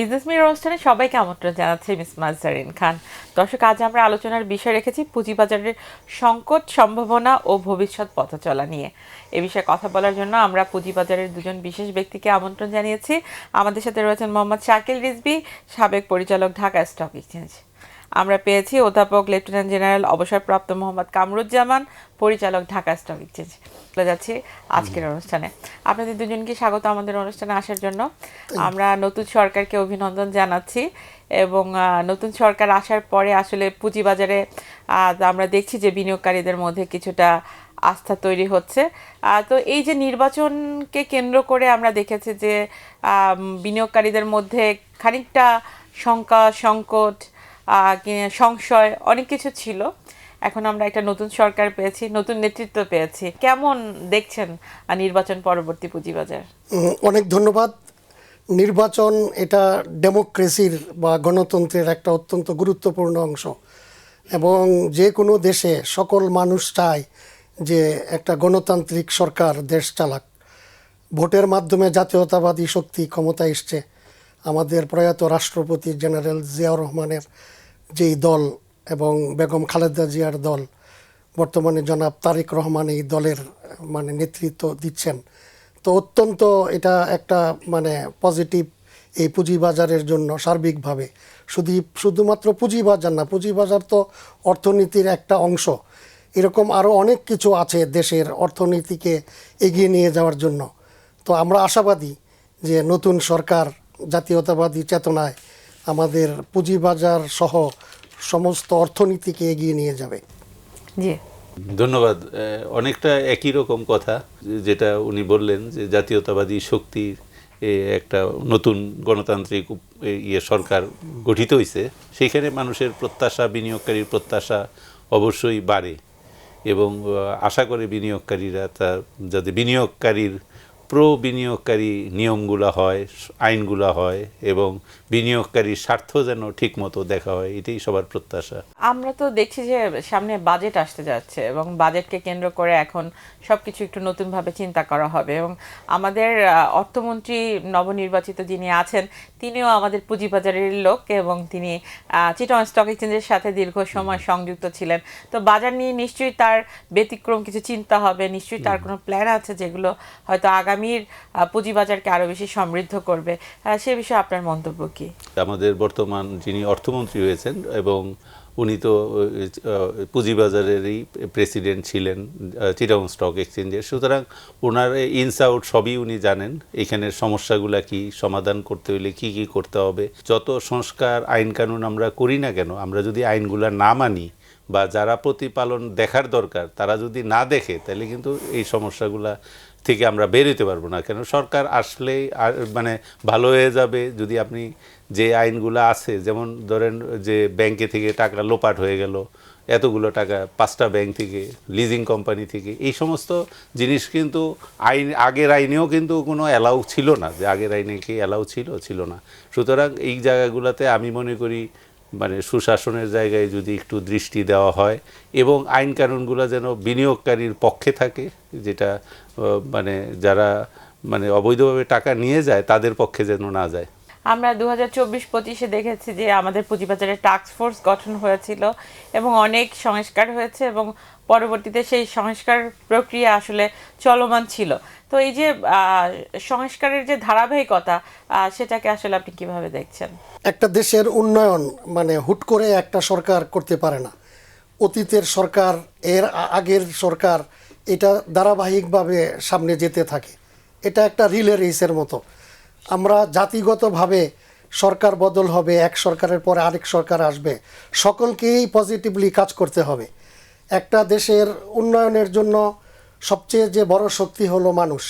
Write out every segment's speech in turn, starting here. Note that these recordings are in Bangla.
বিজনেস মিরর অনুষ্ঠানে সবাইকে আমন্ত্রণ জানাচ্ছি মিস মাজজারিন খান। দর্শক, আজ আমরা আলোচনার বিষয় রেখেছি পুঁজিবাজারের সংকট, সম্ভাবনা ও ভবিষ্যৎ পথচলা নিয়ে। এ বিষয়ে কথা বলার জন্য আমরা পুঁজিবাজারের দুজন বিশেষ ব্যক্তিকে আমন্ত্রণ জানিয়েছি। আমাদের সাথে রয়েছেন মোহাম্মদ শাকিল রিজভী, সাবেক পরিচালক, ঢাকা স্টক এক্সচেঞ্জ। আমরা পেয়েছি অধ্যাপক লেফটেন্যান্ট জেনারেল অবসরপ্রাপ্ত মোহাম্মদ কামরুজ্জামান, পরিচালক, ঢাকা স্টক এক্সচেঞ্জ। চলে যাচ্ছি আজকের অনুষ্ঠানে। আপনাদের দুজনকে স্বাগত আমাদের অনুষ্ঠানে আসার জন্য। আমরা নতুন সরকারকে অভিনন্দন জানাচ্ছি এবং নতুন সরকার আসার পরে আসলে পুঁজিবাজারে আমরা দেখছি যে বিনিয়োগকারীদের মধ্যে কিছুটা আস্থা তৈরি হচ্ছে। তো এই যে নির্বাচনকে কেন্দ্র করে আমরা দেখেছি যে বিনিয়োগকারীদের মধ্যে খানিকটা শঙ্কা, সংকট, সংশয় অনেক কিছু ছিল। এখন আমরা একটা নতুন সরকার পেয়েছি, নতুন নেতৃত্ব পেয়েছি। কেমন দেখছেন নির্বাচন পরবর্তী পুঁজিবাজার? অনেক ধন্যবাদ। নির্বাচন এটা ডেমোক্রেসির বা গণতন্ত্রের একটা অত্যন্ত গুরুত্বপূর্ণ অংশ, এবং যে কোনো দেশে সকল মানুষ চায় যে একটা গণতান্ত্রিক সরকার দেশ চালাক। ভোটের মাধ্যমে জাতীয়তাবাদী শক্তি ক্ষমতায় এসছে। আমাদের প্রয়াত রাষ্ট্রপতি জেনারেল জিয়াউর রহমানের যেই দল এবং বেগম খালেদা জিয়ার দল, বর্তমানে জনাব তারেক রহমান এই দলের নেতৃত্ব দিচ্ছেন। তো অত্যন্ত এটা একটা পজিটিভ এই পুঁজিবাজারের জন্য সার্বিকভাবে। শুধুমাত্র পুঁজিবাজার না, পুঁজিবাজার তো অর্থনীতির একটা অংশ। এরকম আরও অনেক কিছু আছে দেশের অর্থনীতিকে এগিয়ে নিয়ে যাওয়ার জন্য। তো আমরা আশাবাদী যে নতুন সরকার জাতীয়তাবাদী চেতনায় আমাদের পুঁজিবাজার সহ সমস্ত অর্থনীতিকে এগিয়ে নিয়ে যাবে। জি, ধন্যবাদ। অনেকটা একই রকম কথা যেটা উনি বললেন, যে জাতীয়তাবাদী শক্তির একটা নতুন গণতান্ত্রিক সরকার গঠিত হয়েছে। সেইখানে মানুষের প্রত্যাশা, বিনিয়োগকারীর প্রত্যাশা অবশ্যই বাড়ে, এবং আশা করে বিনিয়োগকারীরা যাতে বিনিয়োগকারীর বিনিয়োগকারী নিয়মগুলো হয়, আইনগুলো হয়, এবং বিনিয়োগকারীর স্বার্থ যেন ঠিকমতো দেখা হয়, এটাই সবার প্রত্যাশা। আমরা তো দেখছি যে সামনে বাজেট আসতে যাচ্ছে এবং বাজেটকে কেন্দ্র করে এখন সবকিছু একটু নতুনভাবে চিন্তা করা হবে। এবং আমাদের অর্থমন্ত্রী নবনির্বাচিত যিনি আছেন, তিনিও আমাদের পুঁজিবাজারের লোক এবং তিনি চিটাগং স্টক এক্সচেঞ্জের সাথে দীর্ঘ সময় সংযুক্ত ছিলেন। তো বাজার নিয়ে নিশ্চয়ই তার ব্যতিক্রম কিছু চিন্তা হবে, নিশ্চয়ই তার কোনো প্ল্যান আছে যেগুলো হয়তো আগামীর পুঁজিবাজারকে আরো বেশি সমৃদ্ধ করবে। সে বিষয়ে আপনার মন্তব্য কি? আমাদের বর্তমান যিনি অর্থমন্ত্রী হয়েছেন, এবং উনি তো পুঁজিবাজারেরই প্রেসিডেন্ট ছিলেন চিটাগং স্টক এক্সচেঞ্জের, সুতরাং ওনার ইনস আউট সবই উনি জানেন। এখানের সমস্যাগুলা কি, সমাধান করতে হলে কি কি করতে হবে। যত সংস্কার আইন কানুন আমরা করি না কেন, আমরা যদি আইনগুলা না মানি বা যারা প্রতিপালন দেখার দরকার তারা যদি না দেখে, তাহলে কিন্তু এই সমস্যাগুলা থেকে আমরা বের হতে পারবো না। কেন সরকার আসলেই ভালো হয়ে যাবে যদি আপনি যে আইনগুলো আছে, যেমন ধরেন যে ব্যাংকে থেকে টাকা লোপাট হয়ে গেল, এতগুলো টাকা 5টা ব্যাংক থেকে, লিজিং কোম্পানি থেকে, এই সমস্ত জিনিস কিন্তু আগের আইনেও কিন্তু কোনো অ্যালাউ ছিল না। যে আগের আইনে কি অ্যালাউ ছিল না। সুতরাং এই জায়গাগুলোতে আমি মনে করি সুশাসনের জায়গায় যদি একটু দৃষ্টি দেওয়া হয়, এবং আইন কানুনগুলো যেন বিনিয়োগকারীর পক্ষে থাকে, যেটা যারা অবৈধভাবে টাকা নিয়ে যায় তাদের পক্ষে যেন না যায়। আমরা 2024-25-এ দেখেছি যে আমাদের পুঁজিবাজারে টাস্ক ফোর্স গঠন হয়েছিল এবং অনেক সংস্কার হয়েছে, এবং পরবর্তীতে সেই সংস্কার প্রক্রিয়া আসলে চলমান ছিল। তো এই যে সংস্কারের যে ধারাবাহিকতা, সেটাকে আসলে আপনি কিভাবে দেখছেন? একটা দেশের উন্নয়ন হুট করে একটা সরকার করতে পারে না। অতীতের সরকার, এর আগের সরকার, এটা ধারাবাহিকভাবে সামনে যেতে থাকে। এটা একটা রিলে রেসের মতো। আমরা জাতিগতভাবে সরকার বদল হবে, এক সরকারের পরে আরেক সরকার আসবে, সকলকেই পজিটিভলি কাজ করতে হবে। একটা দেশের উন্নয়নের জন্য সবচেয়ে যে বড় শক্তি হলো মানুষ,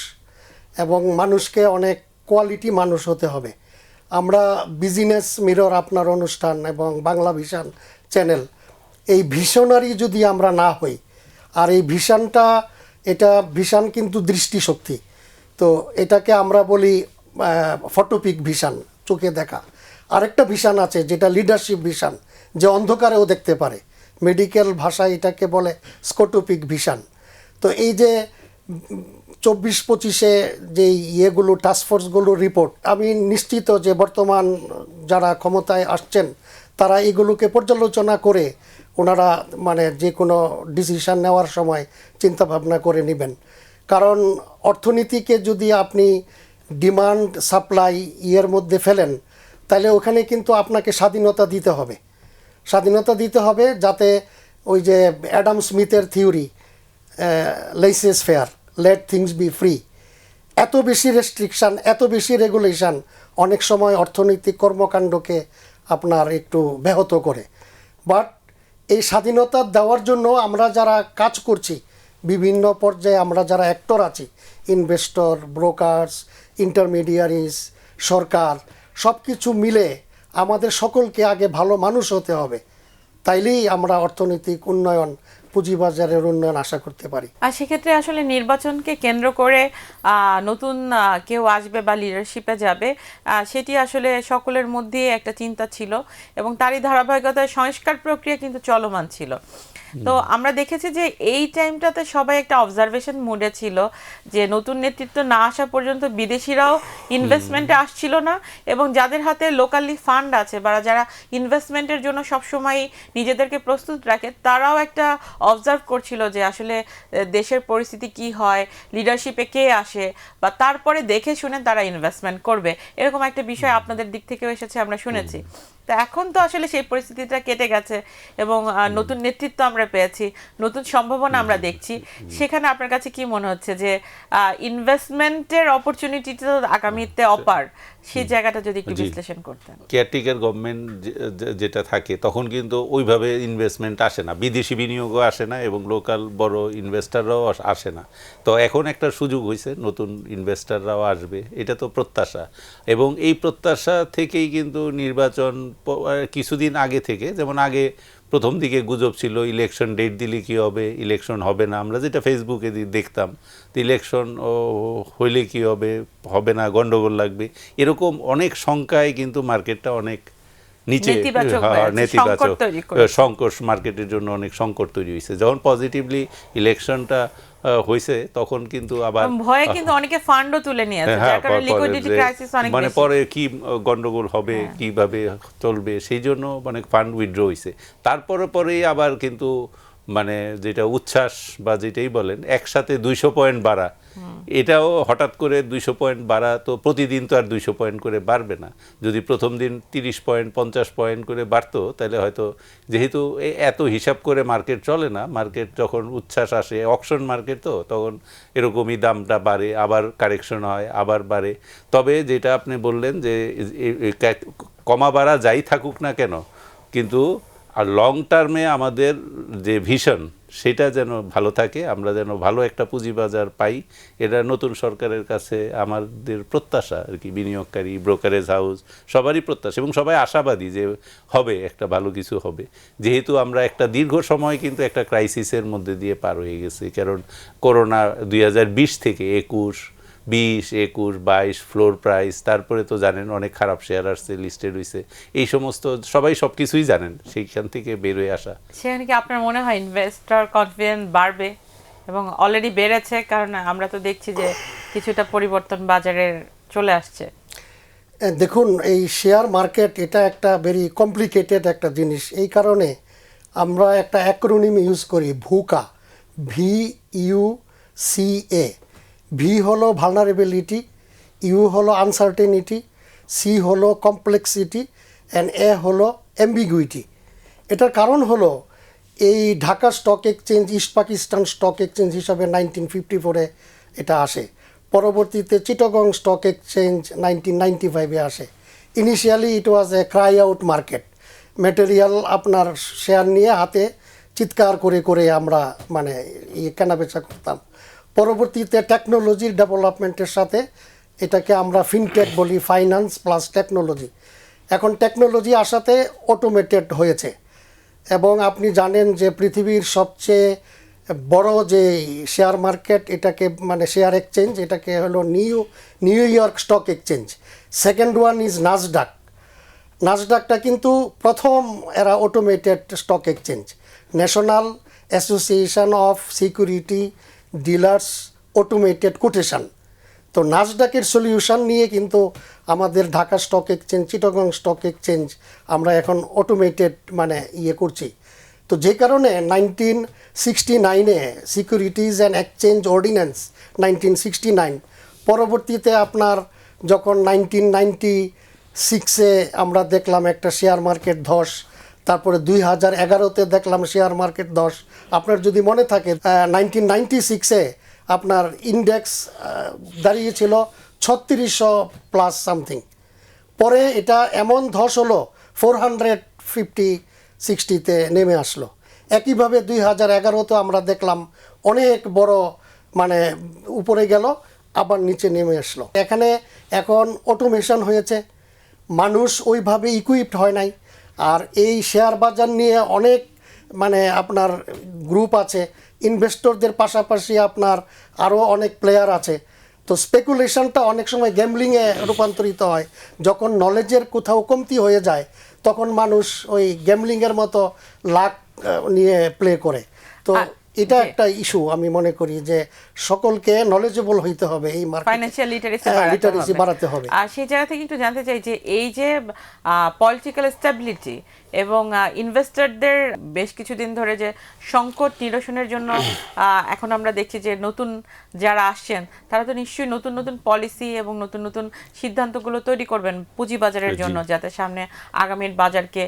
এবং মানুষকে অনেক কোয়ালিটি মানুষ হতে হবে। আমরা বিজনেস মিরর, আপনার অনুষ্ঠান এবং বাংলা ভিশন চ্যানেল, এই ভিশনারি যদি আমরা না হই, আর এই ভিশনটা, এটা ভিশন কিন্তু দৃষ্টিশক্তি, তো এটাকে আমরা বলি ফটোপিক ভিশন, চোখে দেখা। আরেকটা ভিশন আছে যেটা লিডারশিপ ভিশন, যে অন্ধকারেও দেখতে পারে। মেডিকেল ভাষায় এটাকে বলে স্কোটোপিক ভিশন। তো এই যে 24-25-এ যে ইয়েগুলো টাস্কফোর্সগুলো রিপোর্ট, আমি নিশ্চিত যে বর্তমান যারা ক্ষমতায় আসছেন তারা এগুলোকে পর্যালোচনা করে ওনারা মানে যে কোনো ডিসিশন নেওয়ার সময় চিন্তা ভাবনা করে নেবেন। কারণ অর্থনীতিকে যদি আপনি ডিমান্ড সাপ্লাই ইয়ের মধ্যে ফেলেন তাহলে ওখানে কিন্তু আপনাকে স্বাধীনতা দিতে হবে, স্বাধীনতা দিতে হবে যাতে ওই যে অ্যাডাম স্মিথের theory laissez faire, let things be free, এত বেশি রেস্ট্রিকশান, এত বেশি রেগুলেশন অনেক সময় অর্থনৈতিক কর্মকাণ্ডকে আপনার একটু ব্যাহত করে। বাট এই স্বাধীনতা দেওয়ার জন্য আমরা যারা কাজ করছি বিভিন্ন পর্যায়ে, আমরা যারা অ্যাক্টর আছি, ইনভেস্টর, ব্রোকার্স, ইন্টারমিডিয়ারিজ, সরকার, সব কিছু মিলে আমাদের সকলকে আগে ভালো মানুষ হতে হবে, তাইলেই আমরা অর্থনৈতিক উন্নয়ন, পুঁজিবাজারের উন্নয়ন আশা করতে পারি। আর সেক্ষেত্রে আসলে নির্বাচনকে কেন্দ্র করে নতুন কেউ আসবে বা লিডারশিপে যাবে, সেটি আসলে সকলের মধ্যে একটা চিন্তা ছিল এবং তারই ধারাবাহিকতায় সংস্কার প্রক্রিয়া কিন্তু চলমান ছিল। তো আমরা দেখেছি যে এই টাইমটাতে সবাই একটা অবজারভেশন মুডে ছিল যে নতুন নেতৃত্ব না আসা পর্যন্ত বিদেশিরাও ইনভেস্টমেন্টে আসছিল না, এবং যাদের হাতে লোকালি ফান্ড আছে বা যারা ইনভেস্টমেন্টের জন্য সবসময় নিজেদেরকে প্রস্তুত রাখে তারাও একটা অবজার্ভ করছিল যে আসলে দেশের পরিস্থিতি কি হয়, লিডারশিপে কে আসে, বা তারপরে দেখে শুনে তারা ইনভেস্টমেন্ট করবে, এরকম একটা বিষয় আপনাদের দিক থেকেও এসেছে আমরা শুনেছি। তো এখন তো আসলে সেই পরিস্থিতিটা কেটে গেছে এবং নতুন নেতৃত্ব আমরা পেয়েছি, নতুন সম্ভাবনা আমরা দেখছি। সেখানে আপনার কাছে কি মনে হচ্ছে যে ইনভেস্টমেন্টের অপরচুনিটি তো আগামীতে অপার, সেই জায়গাটা যদি একটু বিশ্লেষণ করতেন। কেয়ারটেকার গভর্নমেন্ট যেটা থাকে তখন কিন্তু ওইভাবে ইনভেস্টমেন্ট আসে না, বিদেশি বিনিয়োগও আসে না এবং লোকাল বড় ইনভেস্টাররাও আসে না। তো এখন একটা সুযোগ হয়েছে, নতুন ইনভেস্টাররাও আসবে, এটা তো প্রত্যাশা। এবং এই প্রত্যাশা থেকেই কিন্তু নির্বাচন কিছুদিন আগে থেকে, যেমন আগে প্রথম দিকে গুজব ছিল ইলেকশন ডেট দিলে কী হবে, ইলেকশন হবে না, আমরা যেটা ফেসবুকে দেখতাম, তো ইলেকশন হইলে কী হবে, হবে না, গন্ডগোল লাগবে, এরকম অনেক শঙ্কায় কিন্তু মার্কেটটা অনেক নিচে, নেতিবাচক সংকট, মার্কেটের জন্য অনেক সংকট তৈরি হয়েছে। যখন পজিটিভলি ইলেকশনটা হয়েছে তখন কিন্তু আবার ভয়ে কিন্তু অনেকে ফান্ডও তুলে নিয়েছে, যার কারণে লিকুইডিটি ক্রাইসিস অনেক মানে বেশি। পরে কি গন্ডগোল হবে, কিভাবে চলবে, সেই জন্য অনেক ফান্ড উইথড্র হয়েছে। তারপরে পরেই আবার কিন্তু মানে যেটা উচ্ছ্বাস বা যেটাই বলেন একসাথে 200 পয়েন্ট বাড়া, এটাও হঠাৎ করে 200 পয়েন্ট বাড়া, তো প্রতিদিন তো আর 200 পয়েন্ট করে বাড়বে না। যদি প্রথম দিন 30 পয়েন্ট 50 পয়েন্ট করে বাড়তো তাহলে হয়তো, যেহেতু এত হিসাব করে মার্কেট চলে না, মার্কেট যখন উচ্ছ্বাস আসে, অকশন মার্কেট তো তখন এরকমই দামটা বাড়ে, আবার কারেকশন হয়, আবার বাড়ে। তবে যেটা আপনি বললেন যে কমা বাড়া যাই থাকুক না কেন, কিন্তু আর লং টার্মে আমাদের যে ভিশন সেটা যেন ভালো থাকে, আমরা যেন ভালো একটা পুঁজিবাজার পাই, এটা নতুন সরকারের কাছে আমাদের প্রত্যাশা আর কি। বিনিয়োগকারী, ব্রোকারেজ হাউস সবারই প্রত্যাশা এবং সবাই আশাবাদী যে হবে, একটা ভালো কিছু হবে। যেহেতু আমরা একটা দীর্ঘ সময় কিন্তু একটা ক্রাইসিসের মধ্যে দিয়ে পার হয়ে গেছি, কারণ করোনা 2020 থেকে 21, 20, 21, 22 ফ্লোর প্রাইস, তারপরে তো জানেন অনেক খারাপ শেয়ার আসছে, লিস্টেড হয়েছে, এই সমস্ত সবাই সব কিছুই জানেন, সেইখান থেকে বের হয়ে আসা। সেখানে কি আপনার মনে হয় ইনভেস্টর কনফিডেন্স বাড়বে এবং অলরেডি বেড়েছে? কারণ আমরা তো দেখছি যে কিছুটা পরিবর্তন বাজারে চলে আসছে। দেখুন, এই শেয়ার মার্কেট এটা একটা ভেরি কমপ্লিকেটেড একটা জিনিস, এই কারণে আমরা একটা অ্যাক্রোনিম ইউজ করি, ভুকা, VUCA। ভি হলো ভালনারেবিলিটি, ইউ হলো আনসার্টেনিটি, সি হলো কমপ্লেক্সিটি, অ্যান্ড এ হলো অ্যাম্বিগুইটি। এটার কারণ হলো এই Dhaka stock exchange east Pakistan stock exchange হিসাবে 1954-এ এটা আসে, পরবর্তীতে চিটাগং স্টক এক্সচেঞ্জ 1995-এ আসে। ইনিশিয়ালি ইট ওয়াজ এ ক্রাই আউট মার্কেট, ম্যাটেরিয়াল আপনার শেয়ার নিয়ে হাতে চিৎকার করে করে আমরা মানে কেনাবেচা করতাম। পরবর্তীতে টেকনোলজির ডেভেলপমেন্টের সাথে এটাকে আমরা ফিনটেক বলি, ফাইন্যান্স প্লাস টেকনোলজি। এখন টেকনোলজি আসাতে অটোমেটেড হয়েছে এবং আপনি জানেন যে পৃথিবীর সবচেয়ে বড় যে শেয়ার মার্কেট, এটাকে মানে শেয়ার এক্সচেঞ্জ, এটাকে হলো New York stock exchange. Second one is NASDAQ. নাসডাকটা কিন্তু প্রথম এরা automated stock exchange. National association of security dealers automated quotation. তো নাসডাকের সলিউশন নিয়ে কিন্তু আমাদের Dhaka stock exchange, Chittagong stock exchange আমরা এখন অটোমেটেড মানে করছি। তো যে কারণে 1969-এ সিকিউরিটিজ অ্যান্ড এক্সচেঞ্জ অর্ডিন্যান্স 1969, পরবর্তীতে আপনার যখন 1996-এ আমরা দেখলাম একটা শেয়ার মার্কেট ধস, তারপরে 2011-তে দেখলাম শেয়ার মার্কেট ধস। আপনার যদি মনে থাকে 1996-এ আপনার ইন্ডেক্স দাঁড়িয়েছিল 3600 প্লাস সামথিং, পরে এটা এমন ধস হলো 450-60-তে নেমে আসলো। একইভাবে 2011-তেও আমরা দেখলাম অনেক বড় মানে উপরে গেল, আবার নিচে নেমে আসলো। এখানে এখন অটোমেশন হয়েছে, মানুষ ওইভাবে ইকুইপড হয় নাই। আর এই শেয়ার বাজার নিয়ে অনেক মানে আপনার গ্রুপ আছে, ইনভেস্টরদের পাশাপাশি আপনার আরও অনেক প্লেয়ার আছে। তো স্পেকুলেশনটা অনেক সময় গ্যাম্বলিংয়ে রূপান্তরিত হয়। যখন নলেজের কোথাও কমতি হয়ে যায় তখন মানুষ ওই গ্যাম্বলিংয়ের মতো লাক নিয়ে প্লে করে। তো এটা একটা ইস্যু আমি মনে করি যে সকলকে নলেজেবল হইতে হবে, এই ফাইন্যান্সিয়াল লিটারেসি বাড়াতে হবে। আর সেই জায়গা থেকে একটু জানতে চাই যে এই যে পলিটিক্যাল স্ট্যাবিলিটি এবং ইনভেস্টরদের বেশ কিছুদিন ধরে যে সংকট নিরসনের জন্য এখন আমরা দেখছি যে নতুন যারা আসছেন তারা তো নিশ্চয়ই নতুন নতুন পলিসি এবং নতুন নতুন সিদ্ধান্তগুলো তৈরি করবেন পুঁজিবাজারের জন্য, যাতে সামনে আগামীর বাজারকে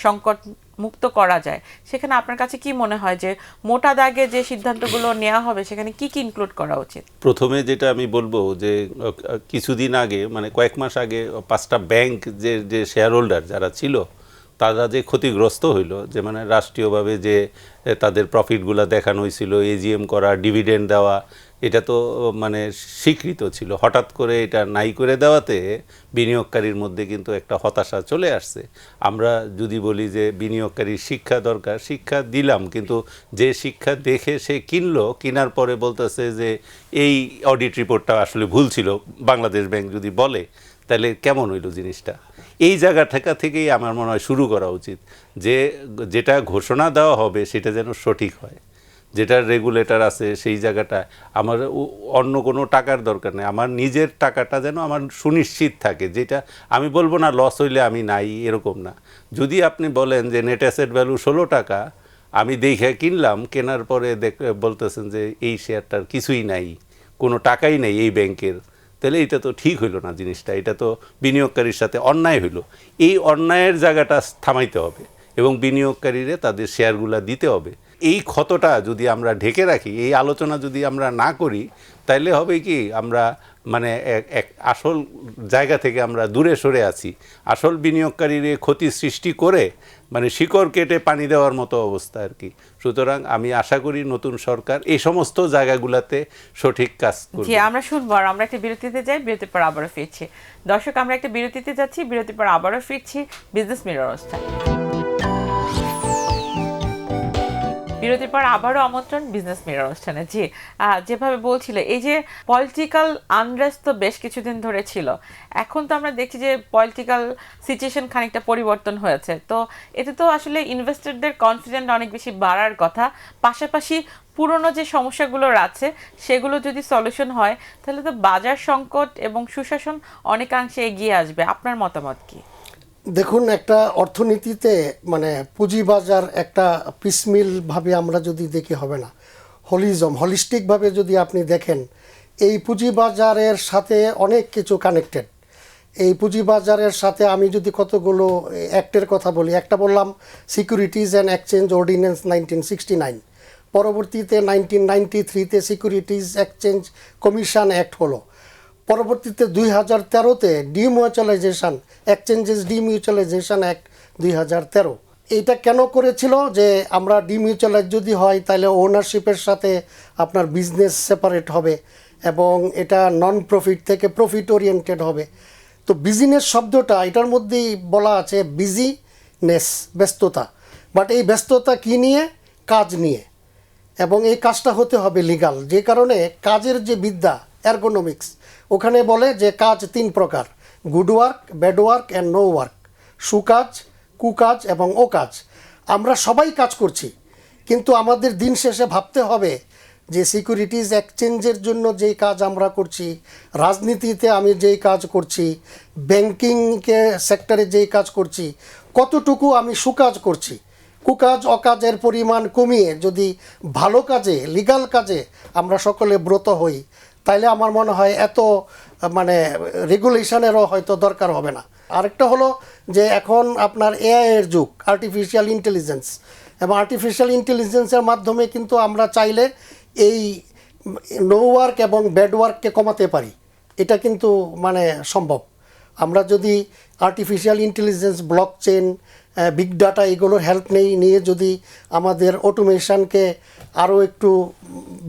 সংকট মুক্ত করা যায়। সেখানে আপনার কাছে কি মনে হয় যে মোটা দাগে যে সিদ্ধান্তগুলো নেওয়া হবে সেখানে কি কি ইনক্লুড করা উচিত? প্রথমে যেটা আমি বলবো যে কিছুদিন আগে মানে কয়েক মাস আগে 5টা ব্যাংক যে শেয়ার হোল্ডার যারা ছিল তারা যে ক্ষতিগ্রস্ত হইল, যে মানে রাষ্ট্রীয়ভাবে যে তাদের প্রফিটগুলো দেখানো হয়েছিল, এজিএম করা, ডিভিডেন্ড দেওয়া, এটা তো মানে স্বীকৃত ছিল। হঠাৎ করে এটা নাই করে দেওয়াতে বিনিয়োগকারীর মধ্যে কিন্তু একটা হতাশা চলে আসছে। আমরা যদি বলি যে বিনিয়োগকারীর শিক্ষা দরকার, শিক্ষা দিলাম, কিন্তু যে শিক্ষা দেখে সে কিনলো, কেনার পরে বলতেছে যে এই অডিট রিপোর্টটা আসলে ভুল ছিল, বাংলাদেশ ব্যাংক যদি বলে, তাহলে কেমন হইল জিনিসটা? এই জায়গা থেকেই আমার মনে হয় শুরু করা উচিত, যে যেটা ঘোষণা দেওয়া হবে সেটা যেন সঠিক হয়। যেটা রেগুলেটর আছে সেই জায়গাটা আমার অন্য কোনো টাকার দরকার নেই, আমার নিজের টাকাটা যেন আমার সুনিশ্চিত থাকে। যেটা আমি বলবো না লস হইলে আমি নাই, এরকম না। যদি আপনি বলেন যে নেট অ্যাসেট ভ্যালু 16 টাকা, আমি দেখে কিনলাম, কেনার পরে বলতেছেন যে এই শেয়ারটার কিছুই নাই, কোনো টাকাই নেই এই ব্যাংকের, তাহলে এটা তো ঠিক হইল না জিনিসটা, এটা তো বিনিয়োগকারীর সাথে অন্যায় হইল। এই অন্যায়ের জায়গাটা থামাইতে হবে এবং বিনিয়োগকারীরা তাদের শেয়ারগুলো দিতে হবে। এই ক্ষতটা যদি আমরা ঢেকে রাখি, এই আলোচনা যদি আমরা না করি, তাইলে হবে কি আমরা মানে এক আসল জায়গা থেকে আমরা দূরে সরে আছি। আসল বিনিয়োগকারীর ক্ষতি সৃষ্টি করে মানে শিকড় কেটে পানি দেওয়ার মতো অবস্থা আর কি। সুতরাং আমি আশা করি নতুন সরকার এই সমস্ত জায়গাগুলোতে সঠিক কাজ করবে। জি, আমরা শুনবো। আর আমরা একটা বিরতিতে যাই, বিরতির পর আবারও ফিরছি। দর্শক, আমরা একটা বিরতিতে যাচ্ছি, বিরতির পর আবারও ফিরছি বিজনেস মিরর অনুষ্ঠানে। বিরতির পর আবারও আমন্ত্রণ বিজনেস মিরর অনুষ্ঠানে। জি, যেভাবে বলছিল, এই যে পলিটিক্যাল আনরেস্ট তো বেশ কিছুদিন ধরে ছিল, এখন তো আমরা দেখছি যে পলিটিক্যাল সিচুয়েশন খানিকটা পরিবর্তন হয়েছে। তো এতে তো আসলে ইনভেস্টরদের কনফিডেন্ট অনেক বেশি বাড়ার কথা। পাশাপাশি পুরনো যে সমস্যাগুলো আছে সেগুলো যদি সলিউশন হয় তাহলে তো বাজার সংকট এবং সুশাসন অনেকাংশে এগিয়ে আসবে। আপনার মতামত কি? দেখুন, একটা অর্থনীতিতে মানে পুঁজিবাজার একটা পিসমিলভাবে আমরা যদি দেখি হবে না, হলিস্টিকভাবে যদি আপনি দেখেন, এই পুঁজিবাজারের সাথে অনেক কিছু কানেক্টেড। এই পুঁজিবাজারের সাথে আমি যদি কতগুলো অ্যাক্টের কথা বলি, একটা বললাম সিকিউরিটিজ অ্যান্ড এক্সচেঞ্জ অর্ডিন্যান্স 1969, পরবর্তীতে 1993-তে সিকিউরিটিজ এক্সচেঞ্জ কমিশন অ্যাক্ট হলো, পরবর্তীতে 2013-তে ডিমিউচুয়ালাইজেশন এক্সচেঞ্জেস ডিমিউচুয়ালাইজেশন অ্যাক্ট 2013। এইটা কেন করেছিল? যে আমরা ডিমিউচুয়ালাইজ যদি হয় তাহলে ওনারশিপের সাথে আপনার বিজনেস সেপারেট হবে এবং এটা নন প্রফিট থেকে প্রফিট ওরিয়েন্টেড হবে। তো বিজনেস শব্দটা এটার মধ্যেই বলা আছে, বিজিনেস ব্যস্ততা, বাট এই ব্যস্ততা কী নিয়ে? কাজ নিয়ে, এবং এই কাজটা হতে হবে লিগাল। যে কারণে কাজের যে বিদ্যা এরগোনমিক্স, ওখানে বলে যে কাজ 3 প্রকার: good work, bad work and no work. সুকাজ, কুকাজ এবং ও কাজ। আমরা সবাই কাজ করছি, কিন্তু আমাদের দিন শেষে ভাবতে হবে যে সিকিউরিটিজ এক্সচেঞ্জের জন্য যেই কাজ আমরা করছি, রাজনীতিতে আমি যেই কাজ করছি, ব্যাংকিংকে সেক্টরে যেই কাজ করছি, কতটুকু আমি সুকাজ করছি। কুকাজ অকাজের পরিমাণ কমিয়ে যদি ভালো কাজে, লিগ্যাল কাজে আমরা সকলে ব্রত হই, তাইলে আমার মনে হয় এত মানে রেগুলেশনেরও হয়তো দরকার হবে না। আরেকটা হলো যে এখন আপনার এআই এর যুগ, আর্টিফিশিয়াল ইন্টেলিজেন্স, এবং আর্টিফিশিয়াল ইন্টেলিজেন্সের মাধ্যমে কিন্তু আমরা চাইলে এই নো ওয়ার্ক এবং ব্যাড ওয়ার্ককে কমাতে পারি। এটা কিন্তু মানে সম্ভব। আমরা যদি artificial intelligence, block chain, big data এগুলোর হেল্প নিয়ে যদি আমাদের অটোমেশনকে আরও একটু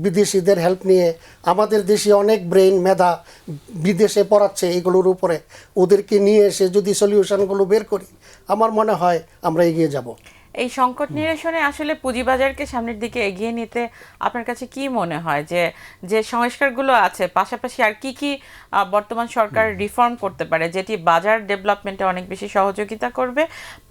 বিদেশিদের হেল্প নিয়ে, আমাদের দেশে অনেক ব্রেন মেধা বিদেশে পড়াচ্ছে এগুলোর উপরে, ওদেরকে নিয়ে এসে যদি সলিউশনগুলো বের করি, আমার মনে হয় আমরা এগিয়ে যাব। এই সংকট নিরসনে আসলে পুঁজিবাজারকে সামনের দিকে এগিয়ে নিতে আপনার কাছে কি মনে হয় যে যে সংস্কারগুলো আছে, পাশাপাশি আর কি কি বর্তমান সরকার রিফর্ম করতে পারে যেটি বাজার ডেভেলপমেন্টে অনেক বেশি সহযোগিতা করবে?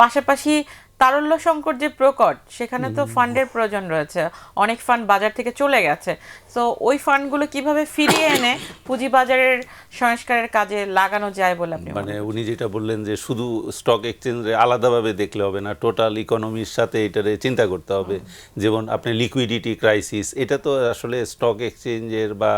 পাশাপাশি তারল্য সংকট যে প্রকট, সেখানে তো ফান্ডের প্রয়োজন রয়েছে, অনেক ফান্ড বাজার থেকে চলে গেছে। সো ওই ফান্ডগুলো কিভাবে ফিরিয়ে এনে পুঁজিবাজারের সংস্কারের কাজে লাগানো যায় বলে আপনি মানে উনি যেটা বললেন যে শুধু স্টক এক্সচেঞ্জে আলাদাভাবে দেখলে হবে না, টোটাল ইকোনমির সাথে এটারে চিন্তা করতে হবে। যেমন আপনি লিকুইডিটি ক্রাইসিস, এটা তো আসলে স্টক এক্সচেঞ্জের বা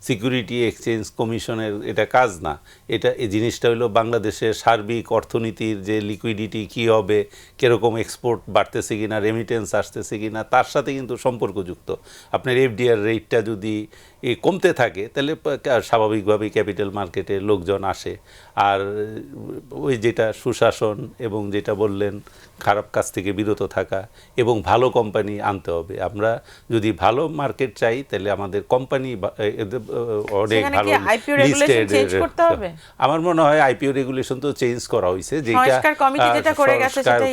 সিকিউরিটি এক্সচেঞ্জ কমিশনের এটা কাজ না। এটা এই জিনিসটা হলো বাংলাদেশের সার্বিক অর্থনীতির যে লিকুইডিটি কী হবে, কীরকম এক্সপোর্ট বাড়তেছে কিনা, রেমিটেন্স আসতেছে কিনা, তার সাথে কিন্তু সম্পর্কযুক্ত। আপনার এফডিআর রেটটা যদি কমতে থাকে তাহলে স্বাভাবিকভাবেই ক্যাপিটাল মার্কেটে লোকজন আসে। আর ওই যেটা সুশাসন এবং যেটা বললেন খারাপ কাজ থেকে বিরত থাকা এবং ভালো কোম্পানি আনতে হবে। আমরা যদি ভালো মার্কেট চাই তাহলে আমাদের কোম্পানি অনেক ভালো লিস্টেড। আমার মনে হয় আইপিও রেগুলেশন তো চেঞ্জ করা হয়েছে, যেটা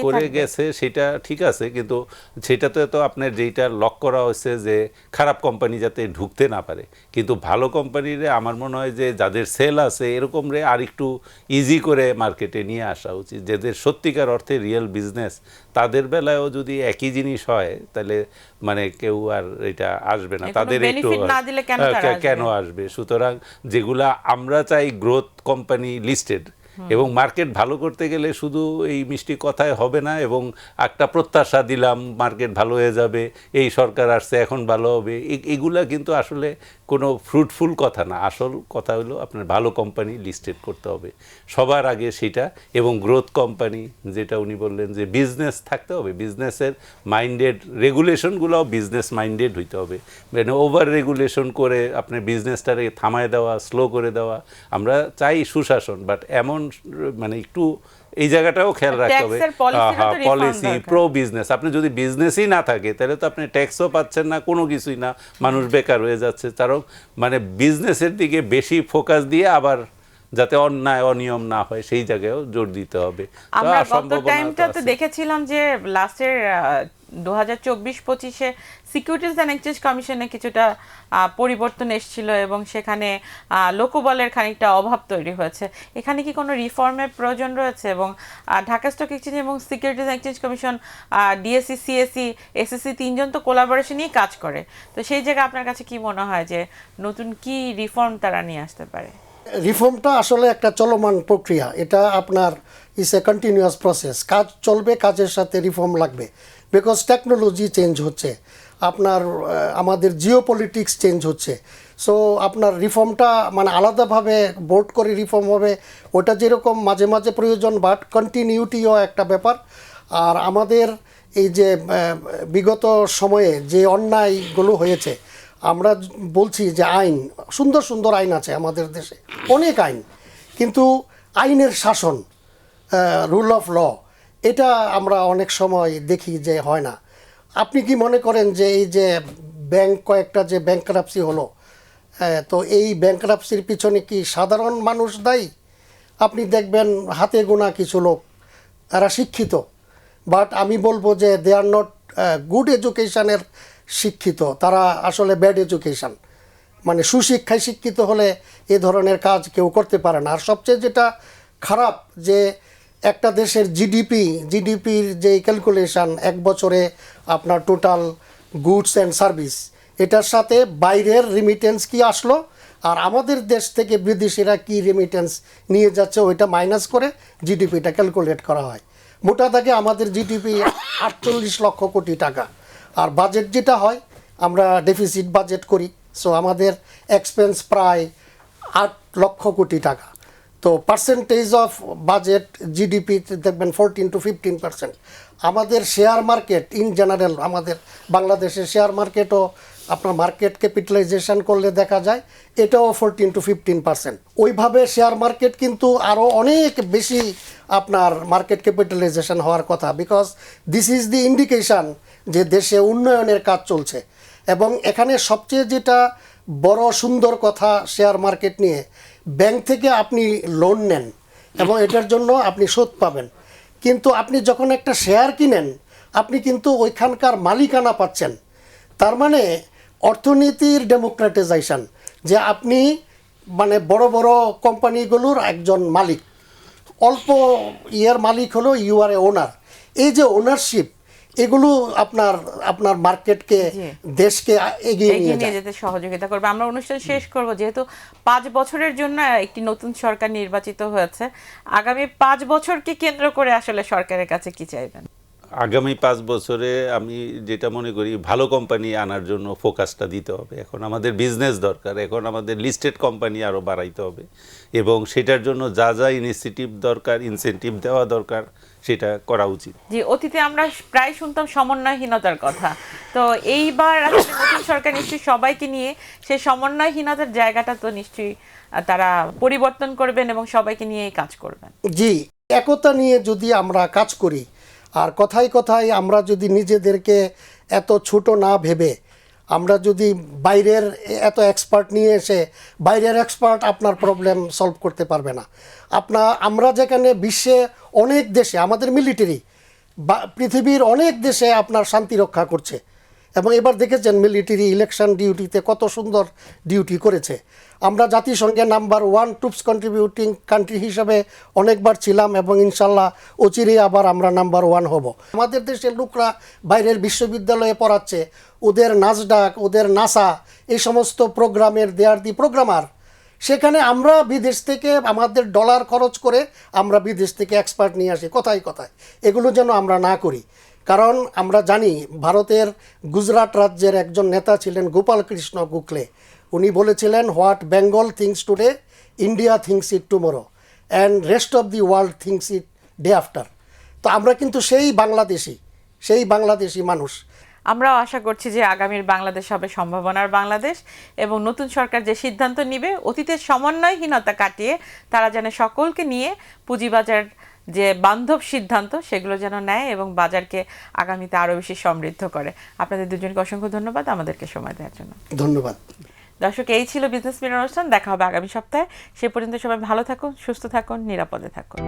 করে গেছে সেটা ঠিক আছে, কিন্তু সেটাতে তো আপনার যেটা লক করা হয়েছে যে খারাপ কোম্পানি যাতে ঢুকতে না পারে। কিন্তু ভালো কোম্পানিরে আমার মনে হয় যে যাদের সেল আছে এরকম রে আর একটু ইজি করে মার্কেটে নিয়ে আসা উচিত। যাদের সত্যিকার অর্থে রিয়েল বিজনেস, তাদের বেলায়ও যদি একই জিনিস হয় তাহলে মানে কেউ আর এটা আসবে না, তাদের একটু কেন আসবে। সুতরাং যেগুলা আমরা চাই গ্রোথ কোম্পানি লিস্টেড, এবং মার্কেট ভালো করতে গেলে শুধু এই মিষ্টি কথায় হবে না, এবং একটা প্রত্যাশা দিলাম মার্কেট ভালো হয়ে যাবে, এই সরকার আসছে এখন ভালো হবে, এগুলা কিন্তু আসলে কোনো ফ্রুটফুল কথা না। আসল কথা হলো আপনার ভালো কোম্পানি লিস্টেড করতে হবে সবার আগে সেটা, এবং গ্রোথ কোম্পানি যেটা উনি বললেন যে বিজনেস থাকতে হবে, বিজনেসের মাইন্ডেড, রেগুলেশনগুলোও বিজনেস মাইন্ডেড হইতে হবে। মানে ওভার রেগুলেশন করে আপনার বিজনেসটারে থামায় দেওয়া, স্লো করে দেওয়া। আমরা চাই সুশাসন, বাট এমন মানে একটু এই জায়গাটাও খেয়াল রাখতে হবে। পলিসি প্রো বিজনেস, আপনি যদি বিজনেসই না থাকে তাহলে তো আপনি ট্যাক্সও পাচ্ছেন না, কোনো কিছুই না, মানুষ বেকার হয়ে যাচ্ছে। তারও মানে বিজনেসের দিকে বেশি ফোকাস দিয়ে আবার যাতে অন্যায় অনিয়ম না হয় সেই জায়গায়ও জোর দিতে হবে। আমরা গত টাইমটাতে দেখেছিলাম যে লাস্টের 2024-25-এ সিকিউরিটিজ অ্যান্ড এক্সচেঞ্জ কমিশনে কিছুটা পরিবর্তন এসেছিল এবং সেখানে লোকবলের খানিকটা অভাব তৈরি হয়েছে। এখানে কি কোনো রিফর্মের প্রয়োজন রয়েছে? এবং ঢাকা স্টক এক্সচেঞ্জ এবং securities and exchange commission, DSC, CSC, SSC তিনজন তো কোলাবোরেশনেই কাজ করে। তো সেই জায়গায় আপনার কাছে কি মনে হয় যে নতুন কি রিফর্ম তারা নিয়ে আসতে পারে? রিফর্মটা আসলে একটা চলমান প্রক্রিয়া, এটা আপনার ইস এ কন্টিনিউয়াস প্রসেস। কাজ চলবে, কাজের সাথে রিফর্ম লাগবে, বিকজ টেকনোলজি চেঞ্জ হচ্ছে, আপনার আমাদের জিও পলিটিক্স চেঞ্জ হচ্ছে। সো আপনার রিফর্মটা মানে আলাদাভাবে বোর্ড করে রিফর্ম হবে, ওটা যেরকম মাঝে মাঝে প্রয়োজন, বাট কন্টিনিউটিও একটা ব্যাপার। আর আমাদের এই যে বিগত সময়ে যে অন্যায়গুলো হয়েছে, আমরা বলছি যে আইন, সুন্দর সুন্দর আইন আছে আমাদের দেশে, অনেক আইন, কিন্তু আইনের শাসন, রুল অফ ল, এটা আমরা অনেক সময় দেখি যে হয় না। আপনি কি মনে করেন যে এই যে ব্যাংক কয়েকটা যে ব্যাংকরাপসি হলো, তো এই ব্যাংকরাপসির পিছনে কি সাধারণ মানুষ দায়ী? আপনি দেখবেন হাতে গোনা কিছু লোক, এরা শিক্ষিত, বাট আমি বলবো যে দে আর নট গুড এডুকেশনের শিক্ষিত, তারা আসলে ব্যাড এডুকেশন। মানে সুশিক্ষায় শিক্ষিত হলে এ ধরনের কাজ কেউ করতে পারে না। আর সবচেয়ে যেটা খারাপ যে একটা দেশের জিডিপির যে ক্যালকুলেশন, এক বছরে আপনার টোটাল গুডস অ্যান্ড সার্ভিস, এটার সাথে বাইরের রিমিটেন্স কি আসলো আর আমাদের দেশ থেকে বিদেশিরা কি রেমিটেন্স নিয়ে যাচ্ছে ওইটা মাইনাস করে জিডিপিটা ক্যালকুলেট করা হয়। মোটা দাগে আমাদের জিডিপি 48 লক্ষ কোটি টাকা, আর বাজেট যেটা হয় আমরা ডেফিসিট বাজেট করি, সো আমাদের এক্সপেন্স প্রায় 8 লক্ষ কোটি টাকা। তো পার্সেন্টেজ অফ বাজেট জিডিপি দেখবেন 14 to 15%। আমাদের শেয়ার মার্কেট ইন জেনারেল, আমাদের বাংলাদেশের শেয়ার মার্কেটও আপনার মার্কেট ক্যাপিটালাইজেশন করলে দেখা যায় এটাও 14 to 15%। ওইভাবে শেয়ার মার্কেট কিন্তু আরও অনেক বেশি আপনার মার্কেট ক্যাপিটালাইজেশন হওয়ার কথা, because this is the indication যে দেশে উন্নয়নের কাজ চলছে। এবং এখানে সবচেয়ে যেটা বড় সুন্দর কথা শেয়ার মার্কেট নিয়ে, ব্যাংক থেকে আপনি লোন নেন এবং এটার জন্য আপনি সুদ পাবেন, কিন্তু আপনি যখন একটা শেয়ার কিনেন আপনি কিন্তু ওইখানকার মালিকানা পাচ্ছেন। তার মানে অর্থনীতির ডেমোক্রেটাইজেশন, যে আপনি মানে বড় বড় কোম্পানিগুলোর একজন মালিক, অল্প ইয়ের মালিক হলো ইউ আর এ ওনার। এই যে ওনারশিপ, এগুলো আপনার আপনার মার্কেটকে, দেশকে এগিয়ে নিয়ে যায়, যেতে সহযোগিতা করবে। আমরা অনুষ্ঠান শেষ করব, যেহেতু 5 বছরের জন্য একটি নতুন সরকার নির্বাচিত হয়েছে, আগামী 5 বছরকে কেন্দ্র করে আসলে সরকারের কাছে কি চাইবেন? আগামী 5 বছরে আমি যেটা মনে করি, ভালো কোম্পানি আনার জন্য ফোকাসটা দিতে হবে। এখন আমাদের বিজনেস দরকার, এখন আমাদের লিস্টেড কোম্পানি আরও বাড়াইতে হবে, এবং সেটার জন্য যা যা ইনিশিয়েটিভ দরকার, ইনসেনটিভ দেওয়া দরকার, সেটা করা উচিত। জি, অতীতে আমরা প্রায় শুনতাম সমন্বয়হীনতার কথা, তো এইবার আসলে নতুন সরকার নিশ্চয়ই সবাইকে নিয়ে সেই সমন্বয়হীনতার জায়গাটা তো নিশ্চয়ই তারা পরিবর্তন করবেন এবং সবাইকে নিয়েই কাজ করবেন। জি, একতা নিয়ে যদি আমরা কাজ করি, আর কথায় কথায় আমরা যদি নিজেদেরকে এত ছোট না ভেবে, আমরা যদি বাইরের এত এক্সপার্ট নিয়ে এসে, বাইরের এক্সপার্ট আপনার প্রবলেম সলভ করতে পারবে না। আমরা যেখানে বিশ্বে অনেক দেশে আমাদের মিলিটারি বা পৃথিবীর অনেক দেশে আপনার শান্তি রক্ষা করছে, এবং এবার দেখেছেন মিলিটারি ইলেকশন ডিউটিতে কত সুন্দর ডিউটি করেছে। আমরা জাতিসংঘে নাম্বার 1 ট্রুপস কন্ট্রিবিউটিং কান্ট্রি হিসাবে অনেকবার ছিলাম, এবং ইনশাল্লাহ অচিরেই আবার আমরা নাম্বার 1 হব। আমাদের দেশের লোকরা বাইরের বিশ্ববিদ্যালয়ে পড়াচ্ছে, ওদের নাসডাক, ওদের নাসা, এই সমস্ত প্রোগ্রামের দেয়ার দি প্রোগ্রামার। সেখানে আমরা বিদেশ থেকে আমাদের ডলার খরচ করে আমরা বিদেশ থেকে এক্সপার্ট নিয়ে আসি কথায় কথায়। এগুলো যেন আমরা না করি, কারণ আমরা জানি ভারতের গুজরাট রাজ্যের একজন নেতা ছিলেন গোপাল কৃষ্ণ গোখলে। উনি বলেছিলেন, what Bengal things today, India things it tomorrow, and rest of the world things eat day after. তো আমরা কিন্তু সেই বাংলাদেশি মানুষ। আমরাও আশা করছি যে আগামীর বাংলাদেশ হবে সম্ভাবনার বাংলাদেশ, এবং নতুন সরকার যে সিদ্ধান্ত নিবে অতীতের সমন্বয়হীনতা কাটিয়ে তারা যেন সকলকে নিয়ে পুঁজিবাজার যে বান্ধব সিদ্ধান্ত সেগুলো যেন নেয় এবং বাজারকে আগামীতে আরও বেশি সমৃদ্ধ করে। আপনাদের দুজনকে অসংখ্য ধন্যবাদ আমাদেরকে সময় দেওয়ার জন্য। ধন্যবাদ দর্শক, এই ছিল বিজনেস মিরর অনুষ্ঠান। দেখা হবে আগামী সপ্তাহে। সে পর্যন্ত সবাই ভালো থাকুন, সুস্থ থাকুন, নিরাপদে থাকুন।